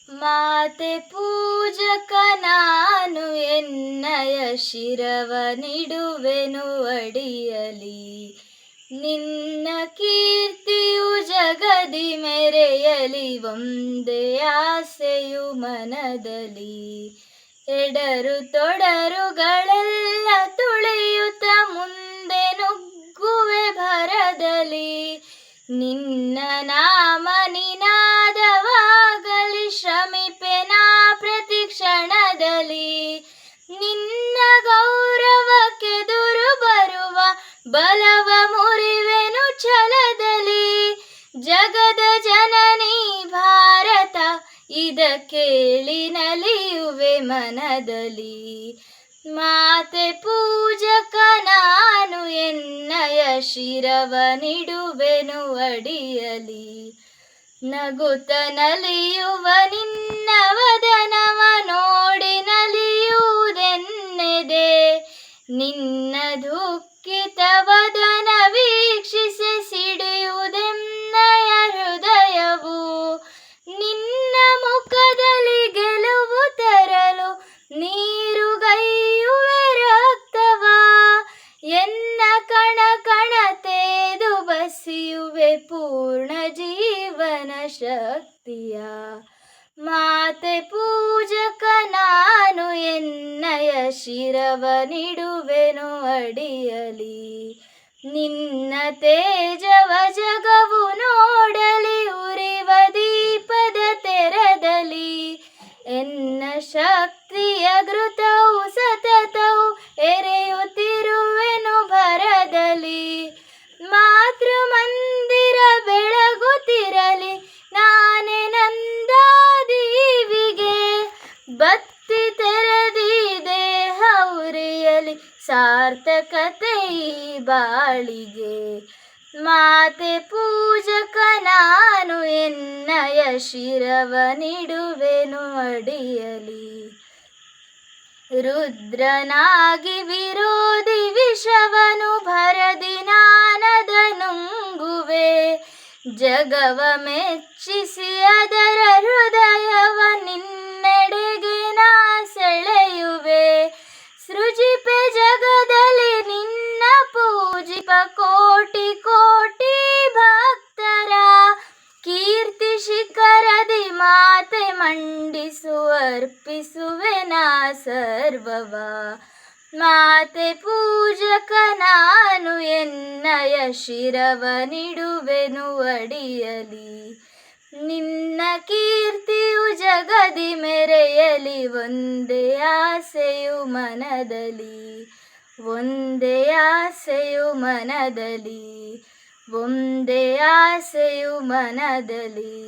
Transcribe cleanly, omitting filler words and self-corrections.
ಮಾತೆ ಪೂಜಕ ನಾನು ಎನ್ನಯ ಶಿರವನಿಡುವೆನು ಅಡಿಯಲಿ. ನಿನ್ನ ಕೀರ್ತಿಯು ಜಗದಿ ಮೆರೆಯಲಿ, ಒಂದೇ ಆಸೆಯು ಮನದಲ್ಲಿ. ಎಡರು ತೊಡರುಗಳೆಲ್ಲ ತುಳಿಯುತ್ತ ಮುಂದೆ ನುಗ್ಗುವೆ ಭರದಲ್ಲಿ. ನಿನ್ನ ನಾಮ ನಿನಾದವಾಗಲಿ, ಶ್ರಮಿಪೆನಾ ಪ್ರತಿ ಕ್ಷಣದಲ್ಲಿ. ನಿನ್ನ ಗೌರವಕ್ಕೆದುರು ಬರುವ ಬಲವ ಮುರಿವೆನು ಛಲದಲ್ಲಿ. ಜಗದ ಜನನಿ ಭಾರತ ಇದ ಕೇಳಿ ನಲಿಯುವೆ ಮನದಲ್ಲಿ. ಮಾತೆ ಪೂಜಕ ನಾನು ಎನ್ನಯ ಶಿರವನಿಡುವೆನು ಅಡಿಯಲಿ. ನಗುತ್ತ ನಲಿಯುವ ನಿನ್ನ ವದನವ ನೋಡಿ ನಲಿಯುವುದೆನ್ನೆದೆ. ನಿನ್ನ ದುಃಖಿತ ವದನ ವೀಕ್ಷಿಸಿ ಸಿಡಿಯುವುದೆನ್ನಯ ಹೃದಯವು. ನಿನ್ನ ಮುಖದಲ್ಲಿ ಗೆಲುವು ತರಲು ನೀರುಗೈಯುವೆ ರಕ್ತವ. ಎನ್ನ ಕಣ ಕಣ ತೇದು ಬಸಿಯುವೆ ಪೂರ್ಣ ಜೀವನ ಶಕ್ತಿಯ. ಮಾತೆ ಪೂಜಕ ನಾನು ಎನ್ನಯ ಶಿರವನಿಡುವೆನು ಅಡಿಯಲಿ. ನಿನ್ನ ತೇಜವ ಜಗವು ನೋಡಲಿ, ಉರಿವ ದೀಪದ ತೆರದಲ್ಲಿ. ಎನ್ನ ಶಕ್ತಿಯ ಘೃತವು ಸತತವು ಎರೆಯುತ್ತಿರುವೆನು ಭರದಲ್ಲಿ. ಮಾತೃ ಮಂದಿರ ಬೆಳಗುತ್ತಿರಲಿ, ನಾನೇ ನಂದಾದೀವಿಗೆ. ಬತ್ತಿ ತೆರೆದಿ ದೇಹ ಉರಿಯಲಿ, ಸಾರ್ಥಕತೆ ಈ ಬಾಳಿಗೆ. ಮಾತೆ ಪೂಜಕ ನಾನು ಎನ್ನಯ ಶಿರವನಿಡುವೆನು ಅಡಿಯಲಿ. ರುದ್ರನಾಗಿ ವಿರೋಧಿ ವಿಷವನು ಭರದಿ ನಾನದ ನುಂಗುವೆ. ಜಗವ ಮೆಚ್ಚಿಸಿ ಅದರ ಹೃದಯವ ನಿನ್ನೆಡೆಗೆ ನಾ ಸೆಳೆಯುವೆ. ಸೃಜಿಪೆ ಜಗದಲ್ಲಿ ನಿನ್ನ ಪೂಜಿಪ ಕೋಟಿ ಕೋಟಿ ಭಕ್ತರ. ಕೀರ್ತಿ ಶಿಖರದಿ ಮಾತೆ ಮಂಡಿಸು ಅರ್ಪಿಸುವೆ ನಾ ಸರ್ವವ. ಮಾತೆ ಪೂಜಕ ನಾನು ಎನ್ನಯ ಶಿರವನಿಡುವೆನು ಅಡಿಯಲಿ. ನಿನ್ನ ಕೀರ್ತಿಯು ಜಗದಿ ಮೆರೆಯಲಿ, ಒಂದೇ ಆಸೆಯು ಮನದಲ್ಲಿ. ಒಂದೇ ಆಸೆಯು ಮನದಲ್ಲಿ, ಒಂದೇ ಆಸೆಯು ಮನದಲ್ಲಿ.